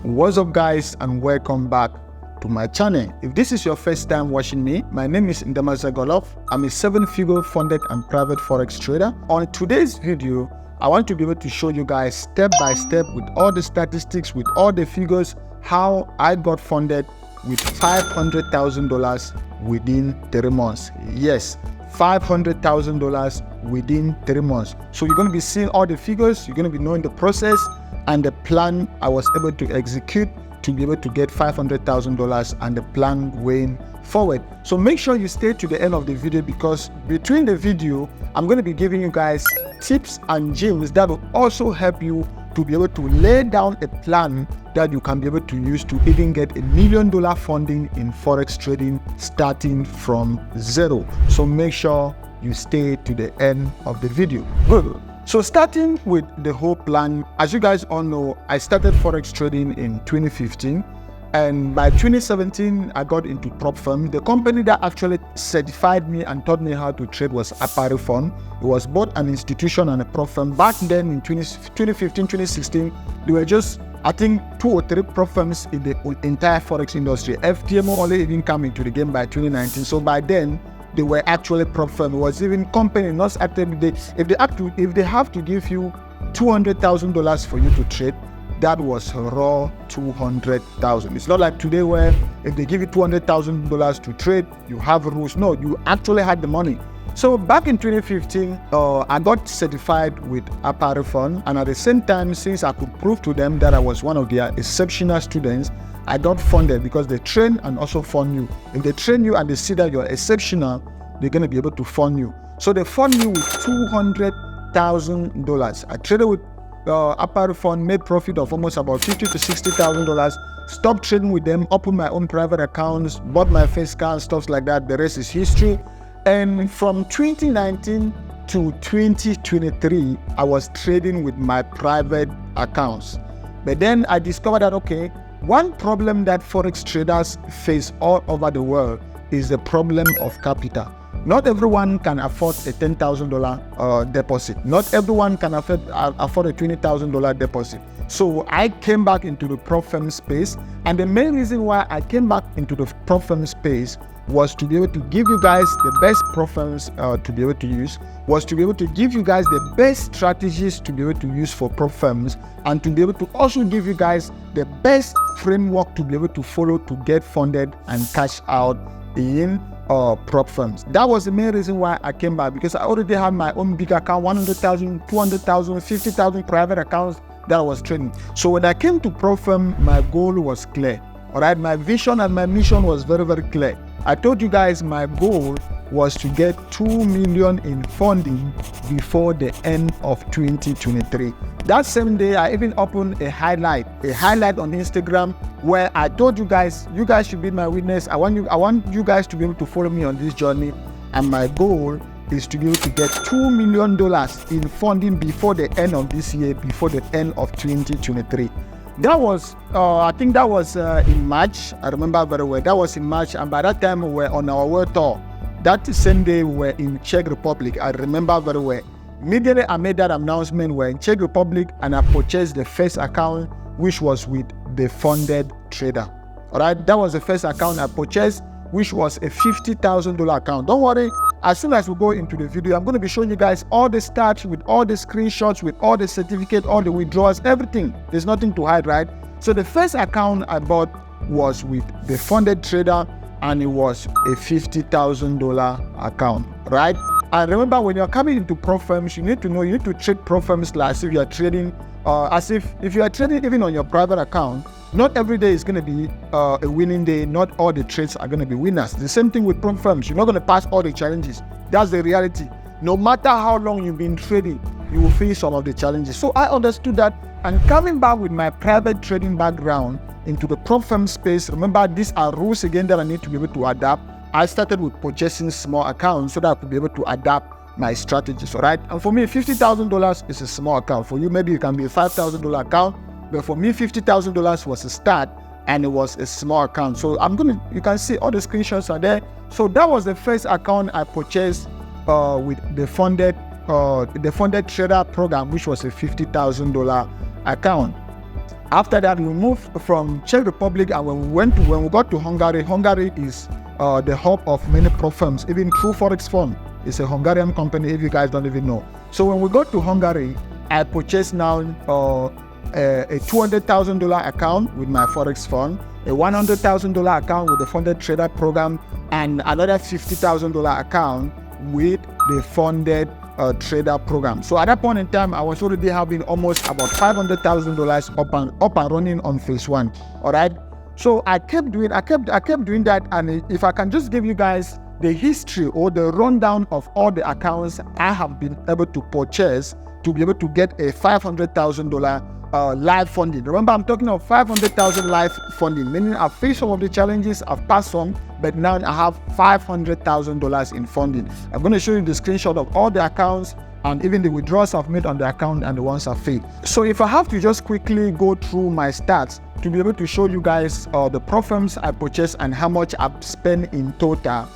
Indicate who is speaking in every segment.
Speaker 1: What's up guys, and welcome back to my channel. If this is your first time watching me, my name is Ndemazeah Godlove. I'm a 7-figure funded and private Forex trader. On today's video, I want to be able to show you guys step by step with all the statistics, with all the figures, how I got funded with $500,000 within 3 months. Yes, $500,000 within 3 months. So you're going to be seeing all the figures, you're going to be knowing the process and the plan I was able to execute to be able to get $500,000 and the plan going forward. So make sure you stay to the end of the video, because between the video, I'm going to be giving you guys tips and gems that will also help you to be able to lay down a plan that you can be able to use to even get $1 million funding in Forex trading starting from zero. So make sure you stay to the end of the video. Good. So starting with the whole plan, as you guys all know, I started Forex trading in 2015. And by 2017, I got into prop firm. The company that actually certified me and taught me how to trade was Apparel Fund. It was both an institution and a prop firm. Back then in 2015, 2016, there were just, I think, 2 or 3 prop firms in the entire Forex industry. FTMO only even came into the game by 2019. So by then, they were actually prop firm. It was even company, not actively. If they have to give you $200,000 for you to trade, that was raw $200,000. It's not like today where if they give you $200,000 to trade, you have rules. No, you actually had the money. So back in 2015, I got certified with Apparel Fund, and at the same time, since I could prove to them that I was one of their exceptional students, I got funded, because they train and also fund you. If they train you and they see that you're exceptional, they're going to be able to fund you. So they fund me with $200,000. I traded with Apparel Fund, made profit of almost about $50,000 to $60,000. Stopped trading with them, opened my own private accounts, bought my face car and stuff like that. The rest is history. And from 2019 to 2023, I was trading with my private accounts. But then I discovered that, okay, one problem that Forex traders face all over the world is the problem of capital. Not everyone can afford a $10,000 deposit. Not everyone can afford a $20,000 deposit. So I came back into the prop firm space, and the main reason why I came back into the prop firm space was to be able to give you guys the best prop firms to be able to use, was to be able to give you guys the best strategies to be able to use for prop firms, and to be able to also give you guys the best framework to be able to follow to get funded and cash out in prop firms. That was the main reason why I came back, because I already had my own big account, 100,000, 200,000, 50,000 private accounts that I was trading. So when I came to prop firm, my goal was clear. All right, my vision and my mission was very, very clear. I told you guys my goal was to get $2 million in funding before the end of 2023. That same day, I even opened a highlight on Instagram, where I told you guys should be my witness. I want you guys to be able to follow me on this journey, and my goal is to be able to get $2 million in funding before the end of this year, before the end of 2023. That was, I think that was in March. I remember very well. That was in March, and by that time we were on our world tour. That same day we were in Czech Republic. I remember very well. Immediately I made that announcement, we were in Czech Republic, and I purchased the first account, which was with the funded trader. All right, that was the first account I purchased, which was a $50,000 account. Don't worry. As soon as we go into the video, I'm going to be showing you guys all the stats, with all the screenshots, with all the certificates, all the withdrawals, everything. There's nothing to hide, right? So the first account I bought was with the funded trader, and it was a $50,000 account, right? And remember, when you're coming into prop firms, you need to trade prop firms like as if you're trading, if you are trading even on your private account. Not every day is going to be a winning day. Not all the trades are going to be winners. The same thing with prop firms. You're not going to pass all the challenges. That's the reality. No matter how long you've been trading, you will face some of the challenges. So I understood that, and coming back with my private trading background into the prop firm space, remember, these are rules again that I need to be able to adapt. I started with purchasing small accounts so that I could be able to adapt my strategies, all right? And for me, $50,000 is a small account. For you, maybe it can be a $5,000 account. But for me, $50,000 was a start, and it was a small account. So you can see all the screenshots are there. So that was the first account I purchased with the funded trader program, which was a $50,000 account. After that, we moved from Czech Republic, and when we got to Hungary, Hungary is the hub of many prop firms. Even True Forex Fund is a Hungarian company, if you guys don't even know. So when we got to Hungary, I purchased now a $200,000 account with my Forex fund, a $100,000 account with the funded trader program, and another $50,000 account with the funded trader program. So at that point in time, I was already having almost about $500,000 up and running on phase one. All right. So I kept doing that. And if I can just give you guys the history or the rundown of all the accounts I have been able to purchase to be able to get a $500,000 live funding. Remember, I'm talking of $500,000 live funding, meaning I've faced some of the challenges, I've passed some, but now I have $500,000 in funding. I'm going to show you the screenshot of all the accounts and even the withdrawals I've made on the account and the ones I've failed. So if I have to just quickly go through my stats to be able to show you guys the prop firms I purchased and how much I've spent in total,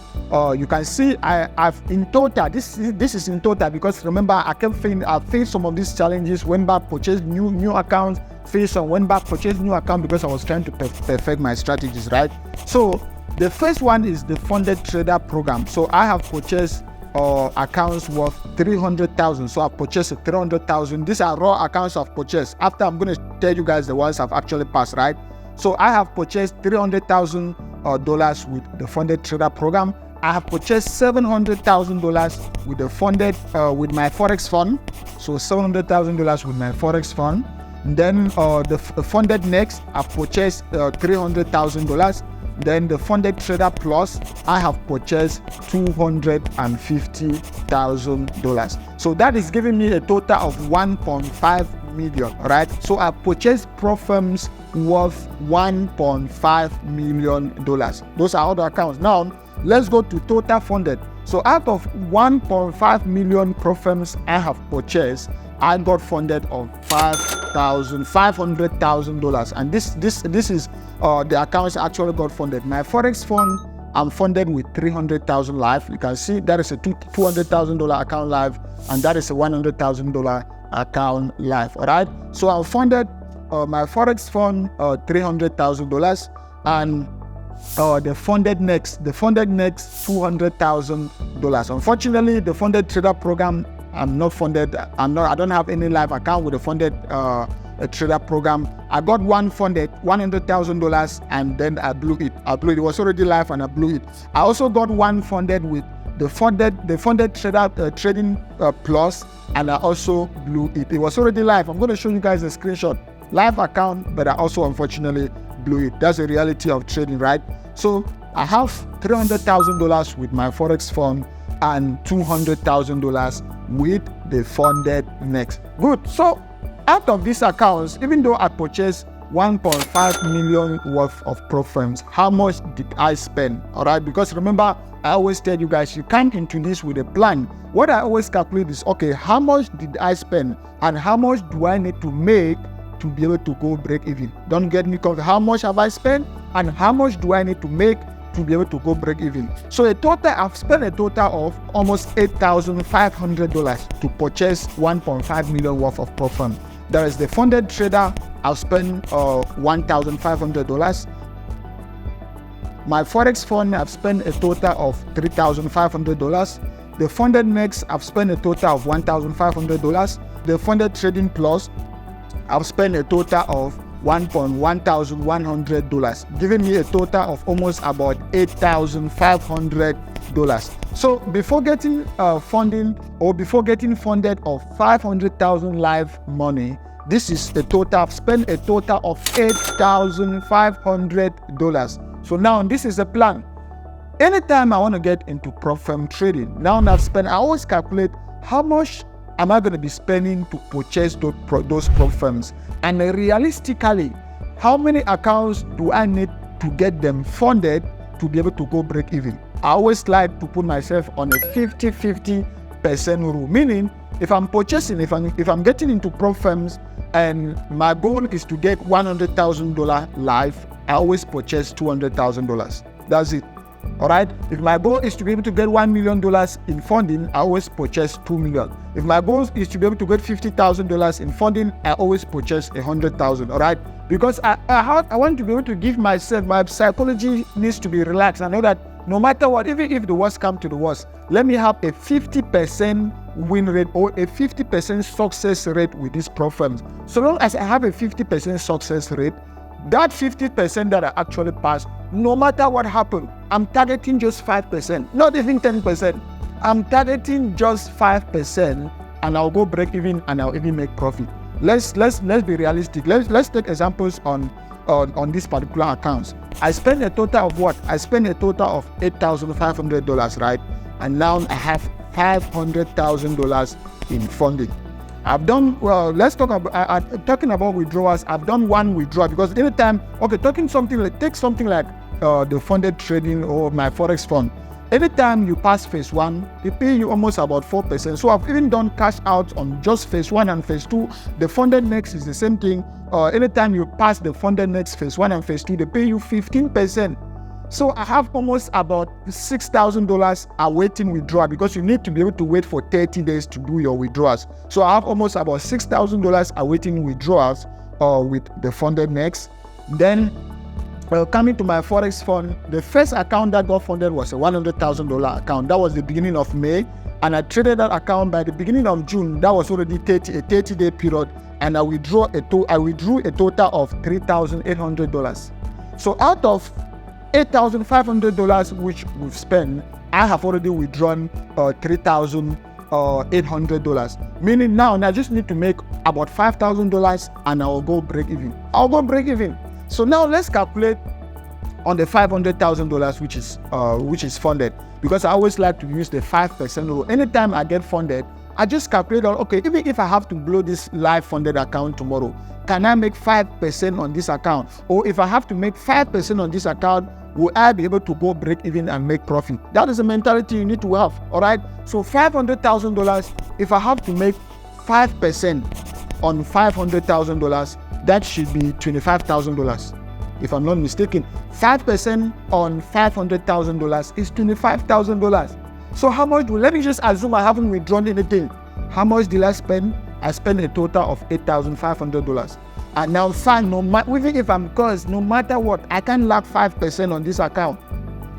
Speaker 1: you can see I've in total, this is in total, because remember I faced some of these challenges, went back, purchased new accounts, faced some, went back, purchased new account because I was trying to perfect my strategies, right? So the first one is the funded trader program. So I have purchased accounts worth 300,000. So I've purchased 300,000. These are raw accounts I've purchased. After, I'm going to tell you guys the ones I've actually passed, right? So I have purchased $300,000 with the funded trader program. I have purchased $700,000 with the funded with my Forex fund. So $700,000 with my Forex fund. And then the funded next, I've purchased $300,000. Then the funded trader plus, I have purchased $250,000. So that is giving me a total of 1.5 million, right? So I purchased prop firms worth $1.5 million. Those are all the accounts. Now let's go to total funded. So out of 1.5 million prop firms I have purchased, I got funded of $500,000, and this is the accounts I actually got funded. My Forex fund, I'm funded with $300,000 live. You can see that is a $200,000 account live, and that is a $100,000 account live. All right. So I funded my Forex fund $300,000, and the funded next $200,000. Unfortunately, the funded trader program, I'm not funded. I don't have any live account with a funded trader program. I got one funded $100,000, and then I blew it. It was already live, and I blew it. I also got one funded with the funded trader trading plus, and I also blew it. It was already live. I'm going to show you guys a screenshot. Live account, but I also unfortunately blew it. That's the reality of trading, right? So I have $300,000 with my Forex fund and $200,000 with the funded next. Good. So out of these accounts, even though I purchased 1.5 million worth of prop firms, how much did I spend? All right, because remember, I always tell you guys, you can't into this with a plan. What I always calculate is, okay, how much did I spend and how much do I need to make to be able to go break even? Don't get me confused. How much have I spent and how much do I need to make to be able to go break even? So I've spent a total of almost $8,500 to purchase 1.5 million worth of prop firm. There is the funded trader, I've spent $1,500. My Forex fund, I've spent a total of $3,500. The funded next, I've spent a total of $1,500. The funded trading plus, I've spent a total of $1,100, giving me a total of almost about $8,500. So before getting funding or before getting funded of $500,000 live money, this is the total. I've spent a total of $8,500. So now this is a plan. Anytime I want to get into prop firm trading, now I've spent, I always calculate how much am I going to be spending to purchase those prop firms, and realistically, how many accounts do I need to get them funded to be able to go break even? I always like to put myself on a 50-50% rule, meaning if I'm purchasing, if I'm getting into prop firms and my goal is to get $100,000 live, I always purchase $200,000. That's it. All right. If my goal is to be able to get $1 million in funding, I always purchase $2 million. If my goal is to be able to get $50,000 in funding, I always purchase $100,000. All right. Because I want to be able to give myself, my psychology needs to be relaxed. I know that no matter what, even if the worst comes to the worst, let me have a 50% win rate or a 50% success rate with these prop firms. So long as I have a 50% success rate, that 50% that I actually pass, no matter what happens, I'm targeting just 5%, not even 10%. I'm targeting just 5%, and I'll go break even and I'll even make profit. Let's be realistic. Let's take examples on these particular accounts. I spent a total of what? I spent a total of $8,500, right? And now I have $500,000 in funding. I've done, well, let's talk about, talking about withdrawals, I've done one withdrawal because anytime, okay, take something like the funded trading or my Forex fund. Anytime you pass phase 1, they pay you almost about 4%. So I've even done cash out on just phase 1 and phase 2. The funded next is the same thing. Anytime you pass the funded next phase 1 and phase 2, they pay you 15%. So I have almost about $6,000 awaiting withdrawal because you need to be able to wait for 30 days to do your withdrawals. So I have almost about $6,000 awaiting withdrawals with the funded next. Then coming to my Forex fund, the first account that got funded was a $100,000 account. That was the beginning of May, and I traded that account by the beginning of June. That was already a 30-day period, and I withdrew a total of $3,800. So out of $8,500 which we've spent, I have already withdrawn $3,800. Meaning now I just need to make about $5,000 and I'll go break even. So now let's calculate on the $500,000 which is funded, because I always like to use the 5% rule. Anytime I get funded, I just calculate on, okay, even if I have to blow this live funded account tomorrow, can I make 5% on this account? Or if I have to make 5% on this account, will I be able to go break even and make profit? That is a mentality you need to have, all right? So $500,000, if I have to make 5% on $500,000, that should be $25,000. If I'm not mistaken, 5% on $500,000 is $25,000. So how much let me just assume I haven't withdrawn anything. How much did I spend? I spent a total of $8,500. And now fine, even if I'm cursed, no matter what, I can't lack 5% on this account.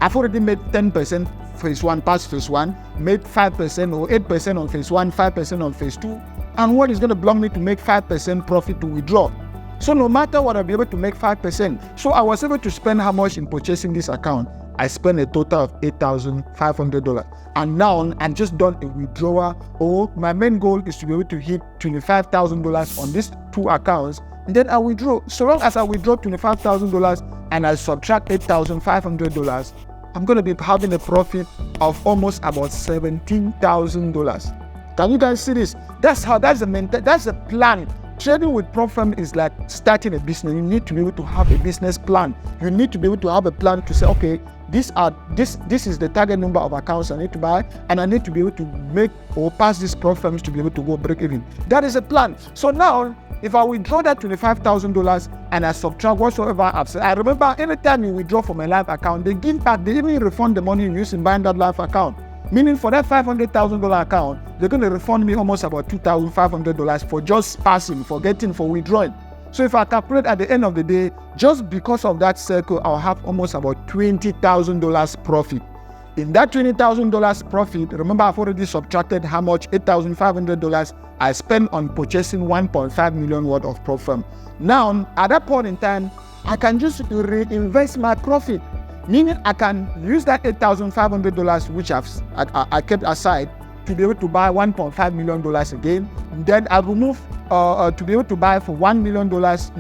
Speaker 1: I've already made 10% phase 1, past phase 1, made 5% or 8% on phase 1, 5% on phase 2. And what is going to block me to make 5% profit to withdraw? So no matter what, I'll be able to make 5%. So I was able to spend how much in purchasing this account? I spent a total of $8,500. And now I'm just done a withdrawal, or my main goal is to be able to hit $25,000 on these two accounts. And then I withdraw. So long as I withdraw $25,000 and I subtract $8,500, I'm going to be having a profit of almost about $17,000. Can you guys see this? That's the plan. Trading with prop firm is like starting a business. You need to be able to have a business plan. You need to be able to have a plan to say, okay, this is the target number of accounts I need to buy, and I need to be able to make or pass these prop firms to be able to go break even. That is a plan. So now, if I withdraw that $25,000 and I subtract whatsoever I've said, I remember anytime you withdraw from a live account, they give back, they even refund the money you used in buying that live account. Meaning for that $500,000 account, they're going to refund me almost about $2,500 for just passing, for withdrawing. So if I calculate at the end of the day, just because of that circle, I'll have almost about $20,000 profit. In that $20,000 profit, remember I've already subtracted how much? $8,500 I spent on purchasing 1.5 million worth of prop firm. Now, at that point in time, I can just reinvest my profit. Meaning I can use that $8,500 which I kept aside to be able to buy $1.5 million again. Then I remove to be able to buy for $1 million. You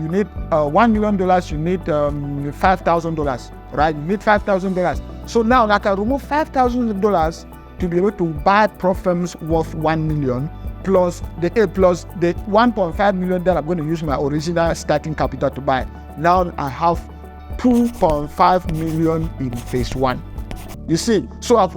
Speaker 1: need $1 million. You need $5,000, right? You need $5,000. So now I can remove $5,000 to be able to buy prop firms worth $1 million plus the $1.5 million that I'm going to use my original starting capital to buy. Now I have $2.5 million in phase 1. You see, so I've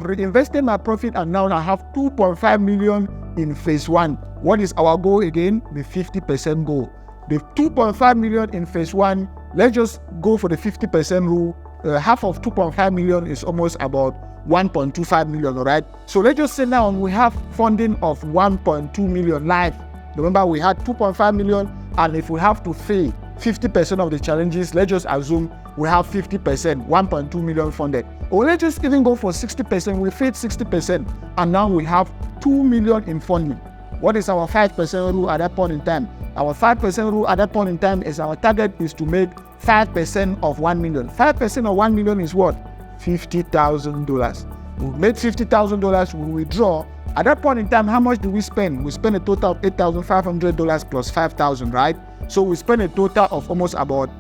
Speaker 1: reinvested my profit, and now I have $2.5 million in phase 1. What is our goal again? The 50% goal. The $2.5 million in phase 1, let's just go for the 50% rule. half of 2.5 million is almost about 1.25 million, all right? So let's just say now we have funding of 1.2 million live. Remember, we had 2.5 million, and if we have to pay 50% of the challenges, let's just assume we have 50%, 1.2 million funded. Or let's just even go for 60%, we paid 60%, and now we have 2 million in funding. What is our 5% rule at that point in time? Our 5% rule at that point in time is our target is to make 5% of 1 million. 5% of 1 million is what? $50,000. We made $50,000, we withdraw. At that point in time, how much do we spend? We spend a total of $8,500 plus $5,000, right? So we spend a total of almost about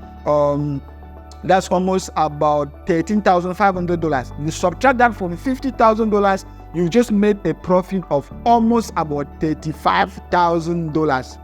Speaker 1: that's almost about $13,500. You subtract that from $50,000, you just made a profit of almost about $35,000.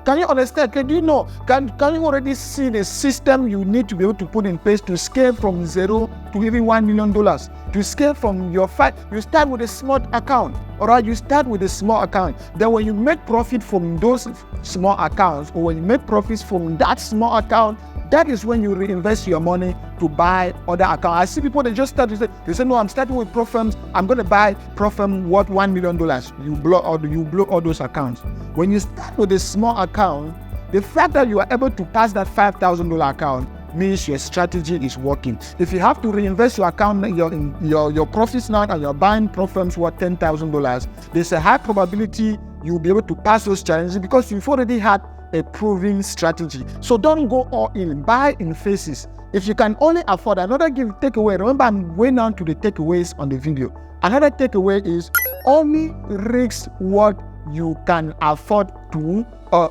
Speaker 1: Can you understand? Can you know? Can you already see the system you need to be able to put in place to scale from $0 to even $1 million? To scale from your you start with a small account, all right? You start with a small account. Then when you make profit from those small accounts, or when you make profits from that small account, that is when you reinvest your money to buy other accounts. I see people, they just start to say, no, I'm starting with Profirms. I'm going to buy Profirm worth $1 million. You blow all those accounts. When you start with a small account, the fact that you are able to pass that $5,000 account means your strategy is working. If you have to reinvest your account, your profits now, and you're buying Profirms worth $10,000, there's a high probability you'll be able to pass those challenges because you've already had a proven strategy. So don't go all in, buy in phases. If you can only afford, another takeaway, remember I'm going on to the takeaways on the video. Another takeaway is only risk what you can afford to,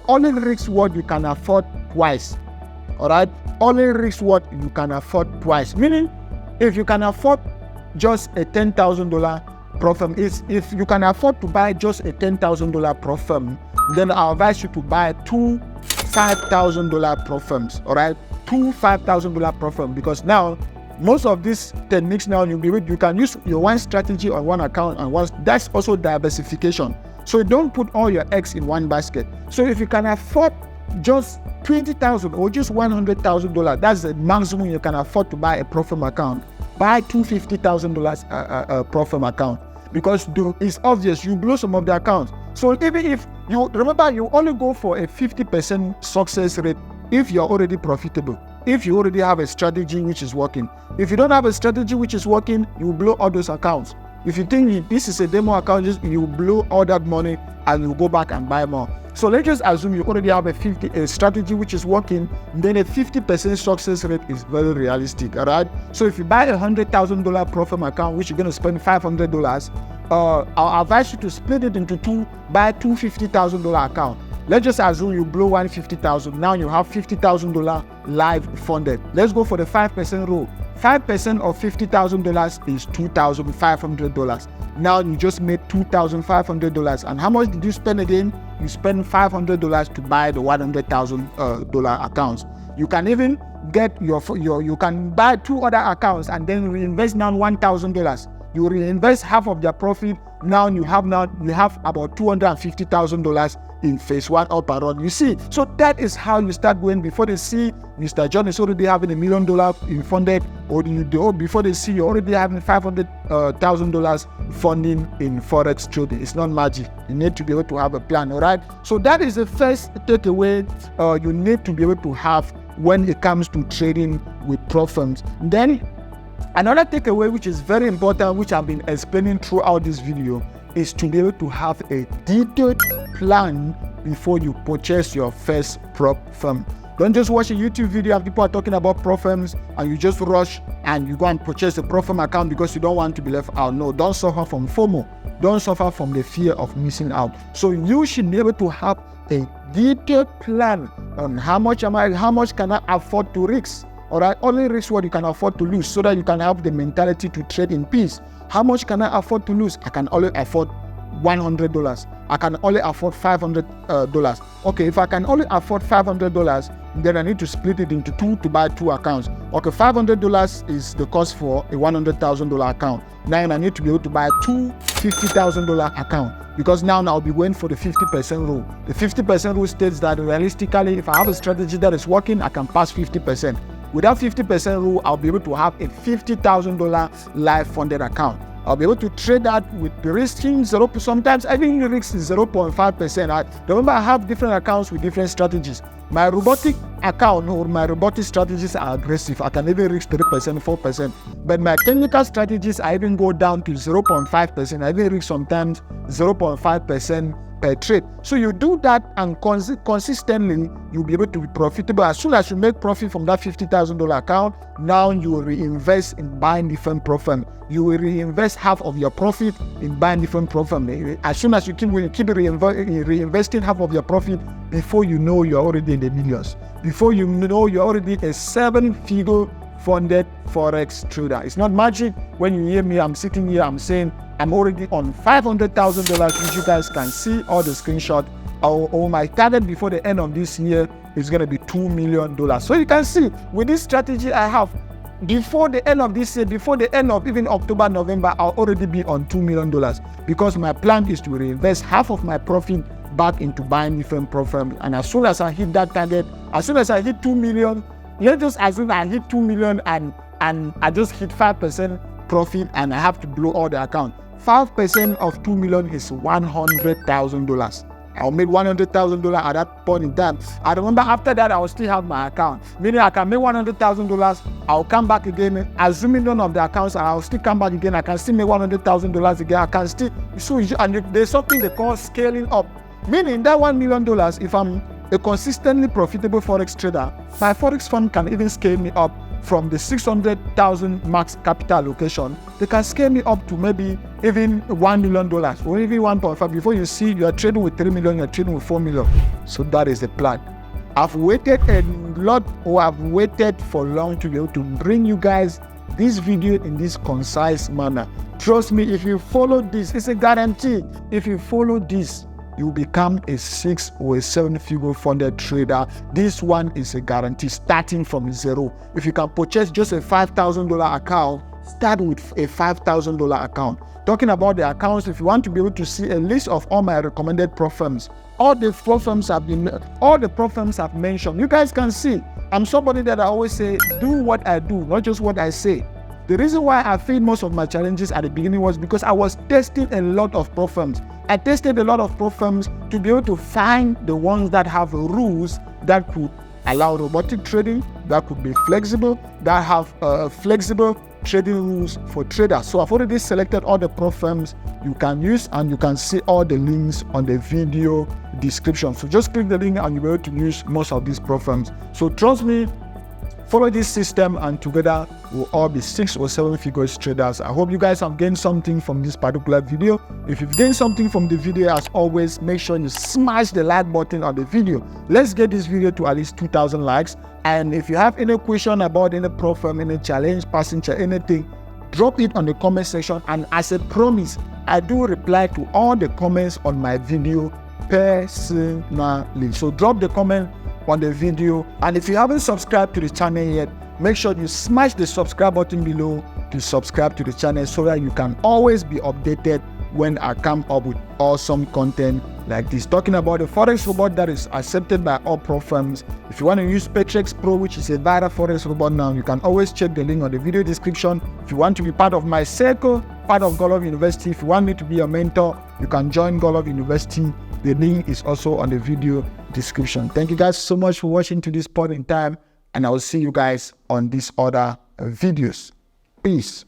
Speaker 1: only risk what you can afford twice. All right, only risk what you can afford twice. Meaning, if you can afford just a $10,000 Profirm, if you can afford to buy just a $10,000 Profirm, then I advise you to buy two $5,000 Profirms. All right, two $5,000 Profirm, because now most of these techniques now you can use your one strategy on one account, and that's also diversification. So don't put all your eggs in one basket. So if you can afford just $20,000 or just $100,000, that's the maximum you can afford to buy a Profirm account. Buy two $50,000 Profirm account, because it's obvious you blow some of the accounts. So even if you remember, you only go for a 50% success rate if you're already profitable, if you already have a strategy which is working. If you don't have a strategy which is working, you blow all those accounts. If you think this is a demo account, you blow all that money and you go back and buy more. So let's just assume you already have a strategy which is working, then a 50% success rate is very realistic, all right? So if you buy a $100,000 Profirm account, which you're going to spend $500, I'll advise you to split it into two, buy two $50,000 account. Let's just assume you blow $150,000. Now you have $50,000 live funded. Let's go for the 5% rule. 5% of $50,000 is $2,500. Now you just made $2,500. And how much did you spend again? You spend $500 to buy the $100,000 accounts. You can even get you can buy two other accounts and then reinvest now $1,000. You reinvest half of their profit. Now you have about $250,000 in phase one up and run. You see, so that is how you start going. Before they see Mr. John is already having $1 million in funded, or before they see you're already having $500,000 funding in Forex trading. It's not magic. You need to be able to have a plan, all right? So that is the first takeaway you need to be able to have when it comes to trading with Profirms. Then another takeaway which is very important, which I've been explaining throughout this video, is to be able to have a detailed plan before you purchase your first Profirm. Don't just watch a YouTube video and people are talking about Profirms and you just rush and you go and purchase a Profirm account because you don't want to be left out. No, don't suffer from FOMO. Don't suffer from the fear of missing out. So you should be able to have a detailed plan on how much can I afford to risk. All right, only risk what you can afford to lose, so that you can have the mentality to trade in peace. How much can I afford to lose? I can only afford $100. I can only afford $500. Okay, if I can only afford $500, then I need to split it into two to buy two accounts. Okay, $500 is the cost for a $100,000 account. Now I need to be able to buy two $50,000 account, because now I'll be waiting for the 50% rule. The 50% rule states that realistically, if I have a strategy that is working, I can pass 50%. With that 50% rule, I'll be able to have a $50,000 live funded account. I'll be able to trade that with the risking 0. Sometimes I think the risk is 0.5%. Remember, I have different accounts with different strategies. My robotic account or my robotic strategies are aggressive. I can even reach 3%, 4%. But my technical strategies, I even go down to 0.5%. I even reach sometimes 0.5% per trade. So you do that and consistently, you'll be able to be profitable. As soon as you make profit from that $50,000 account, now you will reinvest in buying different profit. You will reinvest half of your profit in buying different profit. As soon as you keep reinvesting half of your profit, before you know, you're already in the millions. Before you know, you're already a 7-figure funded Forex trader. It's not magic. When you hear me, I'm sitting here, I'm saying, I'm already on $500,000, which you guys can see all the screenshot. Or my target before the end of this year is going to be $2 million. So you can see with this strategy I have, before the end of this year, before the end of even October, November, I'll already be on $2 million because my plan is to reinvest half of my profit back into buying different profit. And as soon as I hit that target, as soon as I hit 2 million, let's just assume I hit 2 million and I just hit 5% profit and I have to blow all the account. 5% of 2 million is $100,000. I'll make $100,000 at that point in time. I remember after that, I will still have my account. Meaning I can make $100,000. I'll come back again, assuming none of the accounts, and I'll still come back again. I can still make $100,000 again. I can still, and there's something they call scaling up. Meaning that $1 million, if I'm a consistently profitable Forex trader, my Forex fund can even scale me up from the 600,000 max capital allocation. They can scale me up to maybe even $1 million or even 1.5. Before you see, you are trading with 3 million, you are trading with 4 million. So that is the plan. I've waited a lot, or I've waited for long to be able to bring you guys this video in this concise manner. Trust me, if you follow this, it's a guarantee. If you follow this, you become a 6 or a 7-figure funded trader. This one is a guarantee, starting from zero. If you can purchase just a $5,000 account, start with a $5,000 account. Talking about the accounts, if you want to be able to see a list of all my recommended pro firms, all the pro firms I've mentioned, you guys can see. I'm somebody that I always say, do what I do, not just what I say. The reason why I failed most of my challenges at the beginning was because I was testing a lot of pro firms. I tested a lot of pro firms to be able to find the ones that have rules that could allow robotic trading, that could be flexible, that have flexible trading rules for traders. So I've already selected all the pro firms you can use, and you can see all the links on the video description. So just click the link and you'll be able to use most of these pro firms. So trust me, follow this system and together we'll all be 6 or 7 figures traders. I hope you guys have gained something from this particular video. If you've gained something from the video, as always, make sure you smash the like button on the video. Let's get this video to at least 2,000 likes. And if you have any question about any pro firm, any challenge, passenger, anything, drop it on the comment section. And as a promise, I do reply to all the comments on my video personally. So drop the comment on the video, and if you haven't subscribed to the channel yet, make sure you smash the subscribe button below to subscribe to the channel so that you can always be updated when I come up with awesome content like this, talking about the Forex robot that is accepted by all pro firms. If you want to use Perps Pro, which is a viral Forex robot now, you can always check the link on the video description. If you want to be part of my circle, part of Godlove University, if you want me to be your mentor, you can join Godlove University. The link is also on the video description. Thank you guys so much for watching to this point in time, and I will see you guys on these other videos. Peace.